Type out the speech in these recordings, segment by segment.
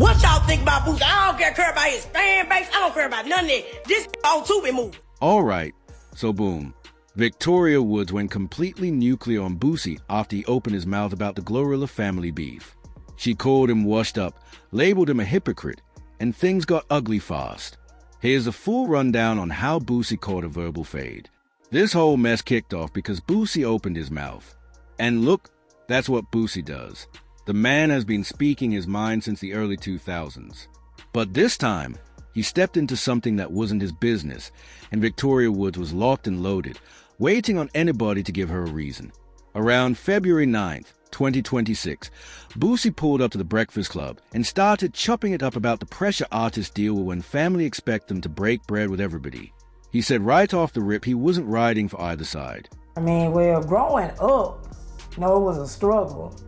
What y'all think about Boosie? I don't care about his fan base. I don't care about none of that. This on Tubi movie. All right, so boom. Victoria Woods went completely nuclear on Boosie after he opened his mouth about the GloRilla family beef. She called him washed up, labeled him a hypocrite, and things got ugly fast. Here's a full rundown on how Boosie caught a verbal fade. This whole mess kicked off because Boosie opened his mouth. And look, that's what Boosie does. The man has been speaking his mind since the early 2000s. But this time, he stepped into something that wasn't his business, and Victoria Woods was locked and loaded, waiting on anybody to give her a reason. Around February 9th, 2026, Boosie pulled up to the Breakfast Club and started chopping it up about the pressure artists deal with when family expect them to break bread with everybody. He said right off the rip he wasn't riding for either side. I mean, well, growing up, it was a struggle.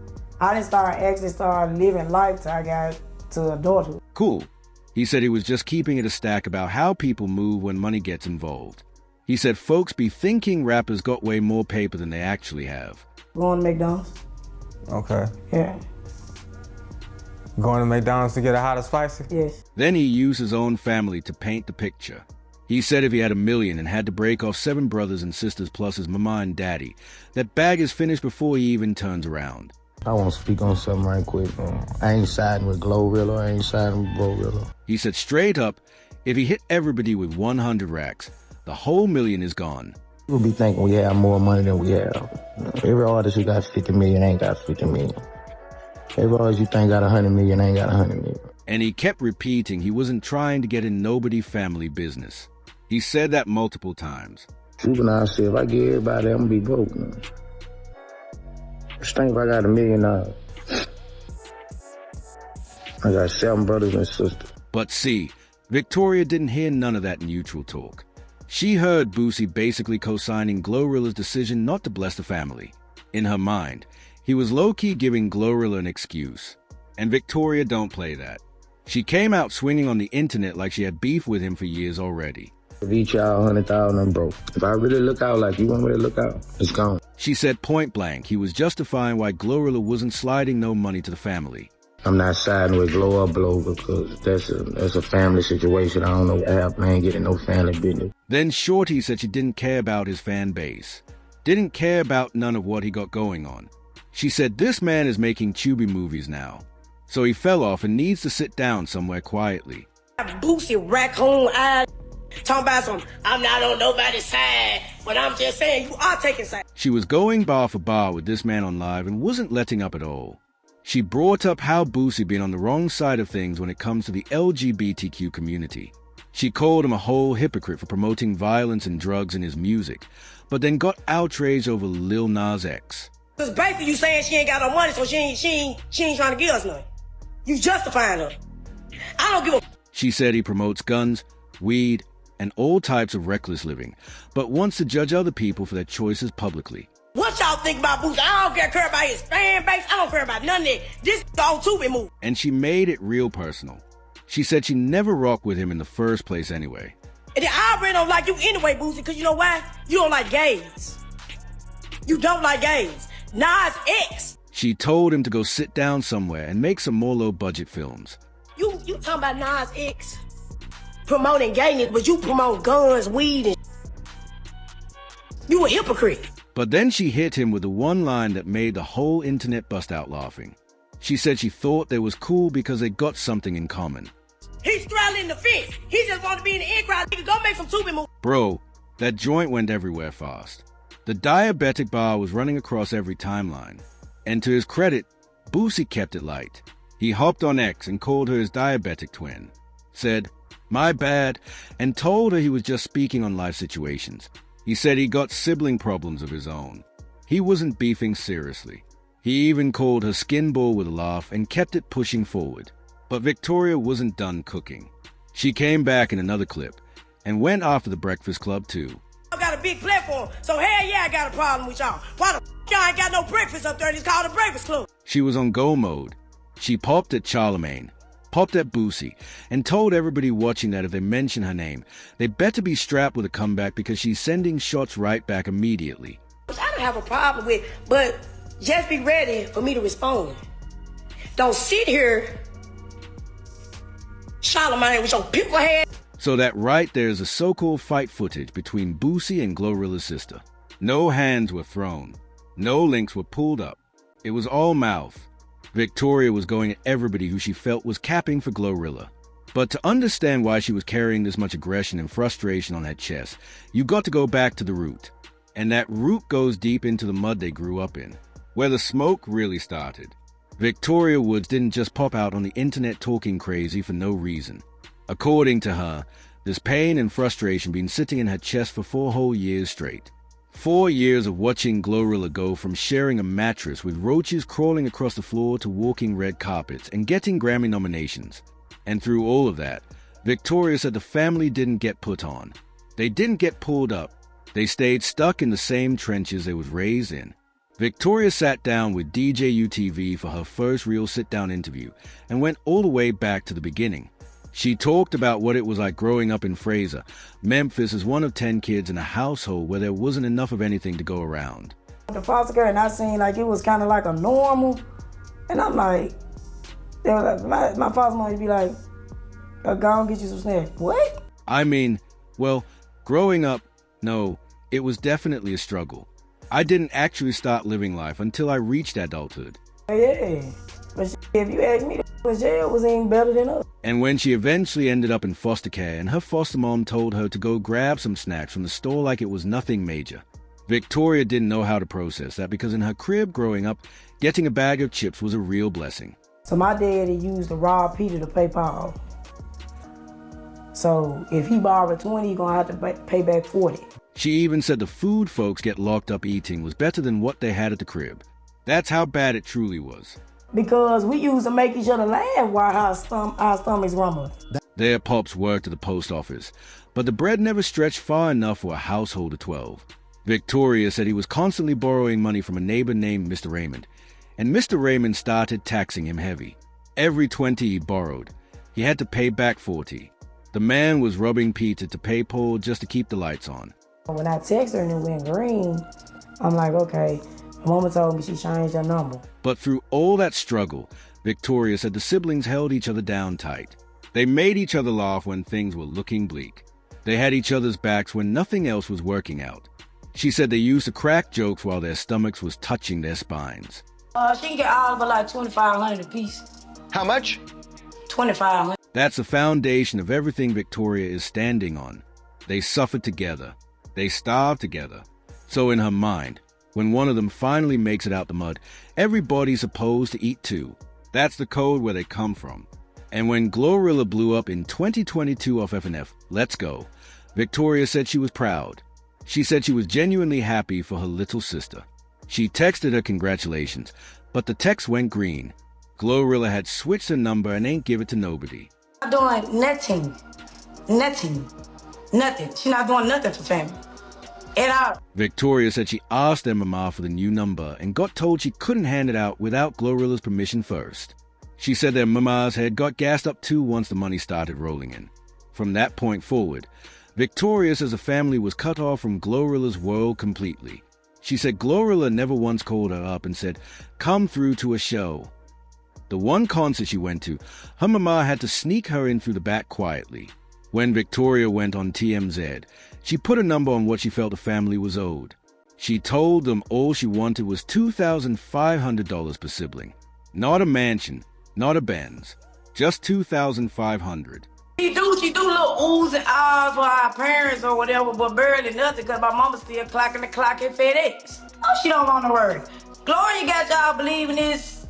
I didn't start living life till I got to adulthood. Cool. He said he was just keeping it a stack about how people move when money gets involved. He said folks be thinking rappers got way more paper than they actually have. Going to McDonald's. Okay. Yeah. Going to McDonald's to get a hot or spicy? Yes. Then he used his own family to paint the picture. He said if he had $1 million and had to break off 7 brothers and sisters plus his mama and daddy, that bag is finished before he even turns around. I want to speak on something right quick. I ain't siding with GloRilla, I ain't siding with GloRilla. He said straight up, if he hit everybody with 100 racks, the whole $1 million is gone. People be thinking we have more money than we have. Every artist who got 50 million ain't got 50 million. Every artist you think got 100 million ain't got 100 million. And he kept repeating he wasn't trying to get in nobody's family business. He said that multiple times. Juvenile said, if I give everybody, I'm gonna be broke, man. Just think if I got $1 million. I got 7 brothers and sisters. But see, Victoria didn't hear none of that neutral talk. She heard Boosie basically co-signing GloRilla's decision not to bless the family. In her mind, he was low-key giving GloRilla an excuse. And Victoria don't play that. She came out swinging on the internet like she had beef with him for years already. If each y'all 100,000, I'm broke. If I really look out like you want me to look out, it's gone. She said point blank he was justifying why GloRilla wasn't sliding no money to the family. I'm not siding with Glow or Blow because that's a family situation. I don't know. I ain't getting no family business. Then Shorty said she didn't care about his fan base. Didn't care about none of what he got going on. She said this man is making Tubi movies now. So he fell off and needs to sit down somewhere quietly. Boosie raccoon eyes. Talking about some, I'm not on nobody's side, but I'm just saying you are taking sides. She was going bar for bar with this man on live and wasn't letting up at all. She brought up how Boosie been on the wrong side of things when it comes to the LGBTQ community. She called him a whole hypocrite for promoting violence and drugs in his music, but then got outraged over Lil Nas X. Because basically you saying she ain't got no money, so she ain't trying to give us nothing. You justifying her. I don't give a... She said he promotes guns, weed, and all types of reckless living, but wants to judge other people for their choices publicly. What y'all think about Boosie? I don't care about his fan base. I don't care about none of that. This on Tubi movie. And she made it real personal. She said she never rocked with him in the first place anyway. And I already don't like you anyway, Boosie, because you know why? You don't like gays. You don't like gays. Nas X. She told him to go sit down somewhere and make some more low-budget films. You talking about Nas X promoting gayness, but you promote guns, weed, and you a hypocrite. But then she hit him with the one line that made the whole internet bust out laughing. She said she thought they was cool because they got something in common. He's straddling the fence. He just want to be in the in crowd. Nigga, go make some Tubi movies. Bro, that joint went everywhere fast. The diabetic bar was running across every timeline. And to his credit, Boosie kept it light. He hopped on X and called her his diabetic twin. Said, "My bad," and told her he was just speaking on life situations. He said he got sibling problems of his own. He wasn't beefing seriously. He even called her skin ball with a laugh and kept it pushing forward. But Victoria wasn't done cooking. She came back in another clip and went after the Breakfast Club too. I got a big platform, so hell yeah, I got a problem with y'all. Why the y'all ain't got no breakfast up there? It's called the Breakfast Club. She was on go mode. She popped at Charlemagne, popped at Boosie, and told everybody watching that if they mention her name, they better be strapped with a comeback because she's sending shots right back immediately. Which I don't have a problem with, but just be ready for me to respond. Don't sit here Charlamagne with your pickle head. So that right there is a so-called fight footage between Boosie and GloRilla's sister. No hands were thrown. No links were pulled up. It was all mouth. Victoria was going at everybody who she felt was capping for GloRilla. But to understand why she was carrying this much aggression and frustration on her chest, you got to go back to the root. And that root goes deep into the mud they grew up in, where the smoke really started. Victoria Woods didn't just pop out on the internet talking crazy for no reason. According to her, this pain and frustration been sitting in her chest for 4 whole years straight. 4 years of watching GloRilla go from sharing a mattress with roaches crawling across the floor to walking red carpets and getting Grammy nominations. And through all of that, Victoria said the family didn't get put on. They didn't get pulled up. They stayed stuck in the same trenches they was raised in. Victoria sat down with DJ UTV for her first real sit-down interview and went all the way back to the beginning. She talked about what it was like growing up in Fraser, Memphis, as one of 10 kids in a household where there wasn't enough of anything to go around. The foster care, and I seen like it was kind of like a normal, and I'm like, they were like, my foster mom would be like, go and get you some snacks. What? I mean, well, growing up, no, it was definitely a struggle. I didn't actually start living life until I reached adulthood. Yeah, but if you ask me, the jail was even better than us. And when she eventually ended up in foster care and her foster mom told her to go grab some snacks from the store like it was nothing major, Victoria didn't know how to process that because in her crib growing up, getting a bag of chips was a real blessing. So my daddy used to rob Peter to pay Paul. So if he borrowed 20, he's gonna have to pay back 40. She even said the food folks get locked up eating was better than what they had at the crib. That's how bad it truly was. Because we used to make each other laugh while our stomachs rumbling. Their pops worked at the post office, but the bread never stretched far enough for a household of 12. Victoria said he was constantly borrowing money from a neighbor named Mr. Raymond, and Mr. Raymond started taxing him heavy. Every 20 he borrowed, he had to pay back 40. The man was robbing Peter to pay Paul just to keep the lights on. When I texted her and it went green, I'm like, okay. My mama told me she changed her number. But through all that struggle, Victoria said the siblings held each other down tight. They made each other laugh when things were looking bleak. They had each other's backs when nothing else was working out. She said they used to crack jokes while their stomachs was touching their spines. She can get all of her like $2,500 a piece. How much? $2,500. That's the foundation of everything Victoria is standing on. They suffered together. They starved together. So in her mind, when one of them finally makes it out the mud, everybody's supposed to eat too. That's the code where they come from. And when GloRilla blew up in 2022 off FNF, Let's Go, Victoria said she was proud. She said she was genuinely happy for her little sister. She texted her congratulations, but the text went green. GloRilla had switched her number and ain't give it to nobody. Not doing nothing. Nothing. She not doing nothing for family. At all. Victoria said she asked their mama for the new number and got told she couldn't hand it out without GloRilla's permission first. She said their mama's head got gassed up too once the money started rolling in. From that point forward, Victoria says the family was cut off from GloRilla's world completely. She said GloRilla never once called her up and said, "Come through to a show." The one concert she went to, her mama had to sneak her in through the back quietly. When Victoria went on TMZ, she put a number on what she felt the family was owed. She told them all she wanted was $2,500 per sibling. Not a mansion, not a Benz, just $2,500. She do little oohs and ahs for our parents or whatever, but barely nothing because my mama still clocking the clock at FedEx. Oh, she don't want to work. Gloria got y'all believing this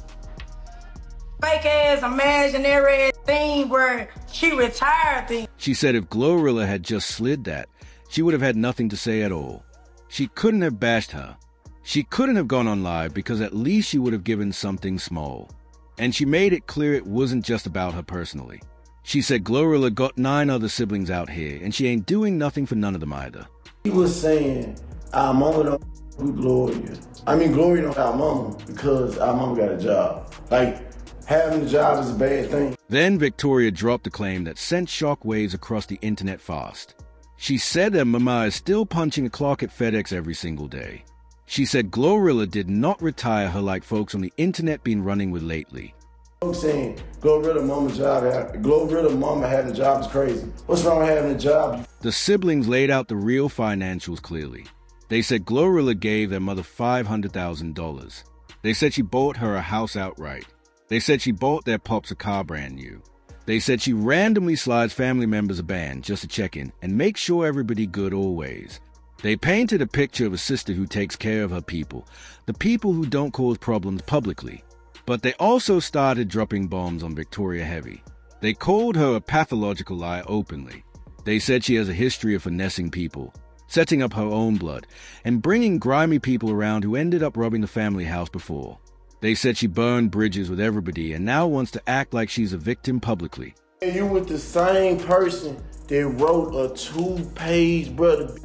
fake-ass imaginary thing where she retired thing. She said if GloRilla had just slid that, she would have had nothing to say at all. She couldn't have bashed her. She couldn't have gone on live because at least she would have given something small. And she made it clear it wasn't just about her personally. She said GloRilla got 9 other siblings out here, and she ain't doing nothing for none of them either. He was saying, our mama don't with Gloria. I mean, Gloria don't our mama because our mama got a job. Like, having a job is a bad thing. Then Victoria dropped a claim that sent shockwaves across the internet fast. She said that mama is still punching a clock at FedEx every single day. She said GloRilla did not retire her like folks on the internet been running with lately. I'm saying GloRilla mama having a job is crazy. What's wrong with having a job? The siblings laid out the real financials clearly. They said GloRilla gave their mother $500,000. They said she bought her a house outright. They said she bought their pops a car brand new. They said she randomly slides family members a band just to check in and make sure everybody good always. They painted a picture of a sister who takes care of her people, the people who don't cause problems publicly. But they also started dropping bombs on Victoria heavy. They called her a pathological liar openly. They said she has a history of finessing people, setting up her own blood, and bringing grimy people around who ended up robbing the family house before. They said she burned bridges with everybody and now wants to act like she's a victim publicly. And you with the same person that wrote a 2-page, brother,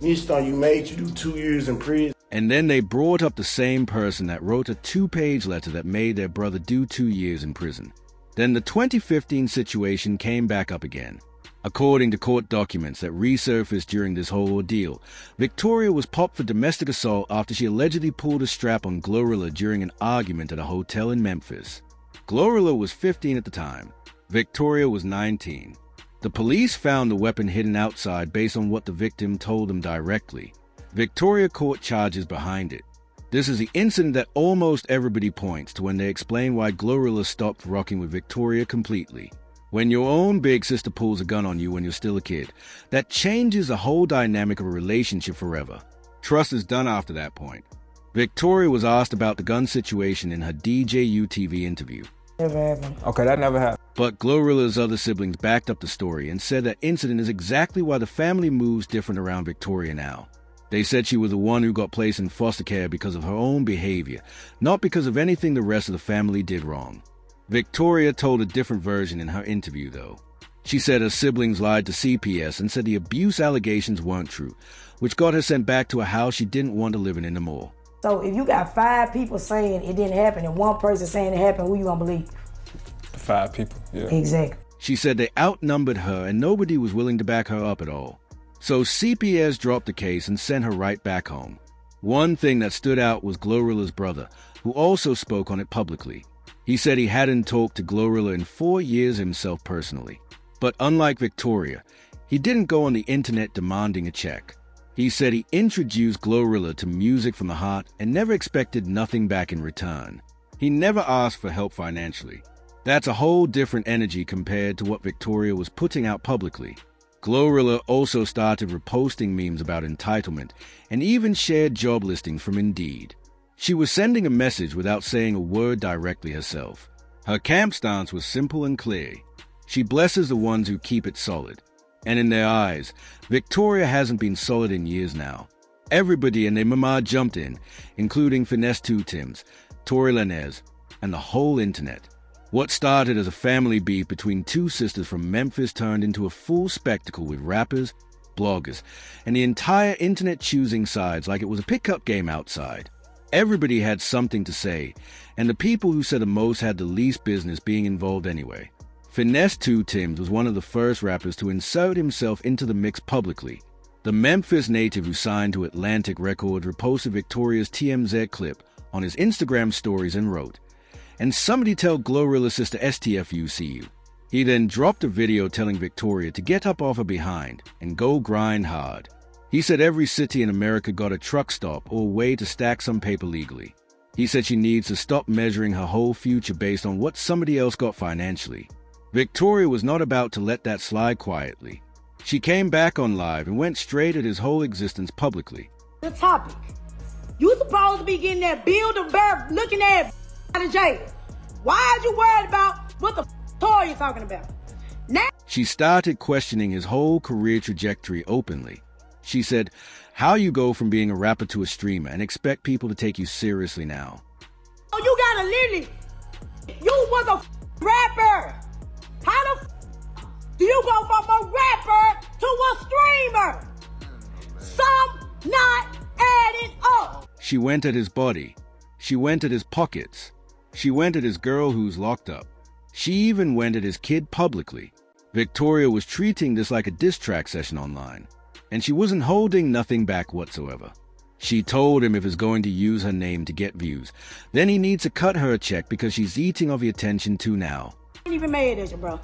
this on you made you do 2 years in prison. And then they brought up the same person that wrote a 2-page letter that made their brother do 2 years in prison. Then the 2015 situation came back up again. According to court documents that resurfaced during this whole ordeal, Victoria was popped for domestic assault after she allegedly pulled a strap on GloRilla during an argument at a hotel in Memphis. GloRilla was 15 at the time. Victoria was 19. The police found the weapon hidden outside based on what the victim told them directly. Victoria caught charges behind it. This is the incident that almost everybody points to when they explain why GloRilla stopped rocking with Victoria completely. When your own big sister pulls a gun on you when you're still a kid, that changes the whole dynamic of a relationship forever. Trust is done after that point. Victoria was asked about the gun situation in her DJU TV interview. Never happened. Okay, that never happened. But GloRilla's other siblings backed up the story and said that incident is exactly why the family moves different around Victoria now. They said she was the one who got placed in foster care because of her own behavior, not because of anything the rest of the family did wrong. Victoria told a different version in her interview, though. She said her siblings lied to CPS and said the abuse allegations weren't true, which got her sent back to a house she didn't want to live in anymore. So if you got 5 people saying it didn't happen and 1 person saying it happened, who you gonna believe? 5 people, yeah. Exactly. She said they outnumbered her and nobody was willing to back her up at all. So CPS dropped the case and sent her right back home. One thing that stood out was GloRilla's brother, who also spoke on it publicly. He said he hadn't talked to GloRilla in 4 years himself personally. But unlike Victoria, he didn't go on the internet demanding a check. He said he introduced GloRilla to music from the heart and never expected nothing back in return. He never asked for help financially. That's a whole different energy compared to what Victoria was putting out publicly. GloRilla also started reposting memes about entitlement and even shared job listings from Indeed. She was sending a message without saying a word directly herself. Her camp stance was simple and clear. She blesses the ones who keep it solid. And in their eyes, Victoria hasn't been solid in years now. Everybody and their mama jumped in, including Finesse 2 Tims, Tory Lanez, and the whole internet. What started as a family beef between 2 sisters from Memphis turned into a full spectacle with rappers, bloggers, and the entire internet choosing sides like it was a pickup game outside. Everybody had something to say, and the people who said the most had the least business being involved anyway. Finesse 2 Tims was one of the first rappers to insert himself into the mix publicly. The Memphis native who signed to Atlantic Records reposted Victoria's TMZ clip on his Instagram stories and wrote, "And somebody tell GloRilla's sister STFU see you." He then dropped a video telling Victoria to get up off her behind and go grind hard. He said every city in America got a truck stop or a way to stack some paper legally. He said she needs to stop measuring her whole future based on what somebody else got financially. Victoria was not about to let that slide quietly. She came back on live and went straight at his whole existence publicly. The topic. You supposed to be getting that build a bear looking at out of jail. Why are you worried about what the Tory is talking about? Now She started questioning his whole career trajectory openly. She said, how you go from being a rapper to a streamer and expect people to take you seriously now. oh, you gotta literally, you was a rapper. How the do you go from a rapper to a streamer? Some not adding up. She went at his body. She went at his pockets. She went at his girl who's locked up. She even went at his kid publicly. Victoria was treating this like a diss track session online, and she wasn't holding nothing back whatsoever. She told him if he's going to use her name to get views, then he needs to cut her a check because she's eating of the attention too now. I ain't even mad at you, bro.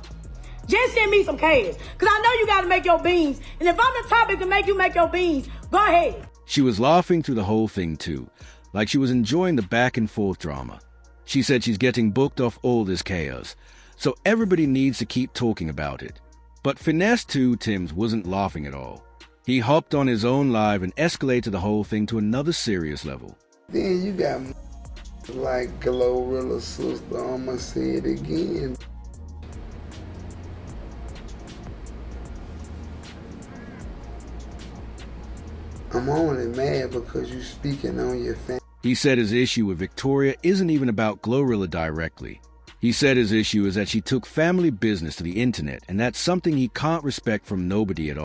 Just send me some cash, because I know you got to make your beans. And if I'm the topic to make you make your beans, go ahead. She was laughing through the whole thing too, like she was enjoying the back and forth drama. She said she's getting booked off all this chaos, so everybody needs to keep talking about it. But Finesse 2 Tim's wasn't laughing at all. He hopped on his own live and escalated the whole thing to another serious level. Then you got like GloRilla's sister, I'ma say it again. I'm only mad because you speaking on your family. He said his issue with Victoria isn't even about GloRilla directly. He said his issue is that she took family business to the internet, and that's something he can't respect from nobody at all.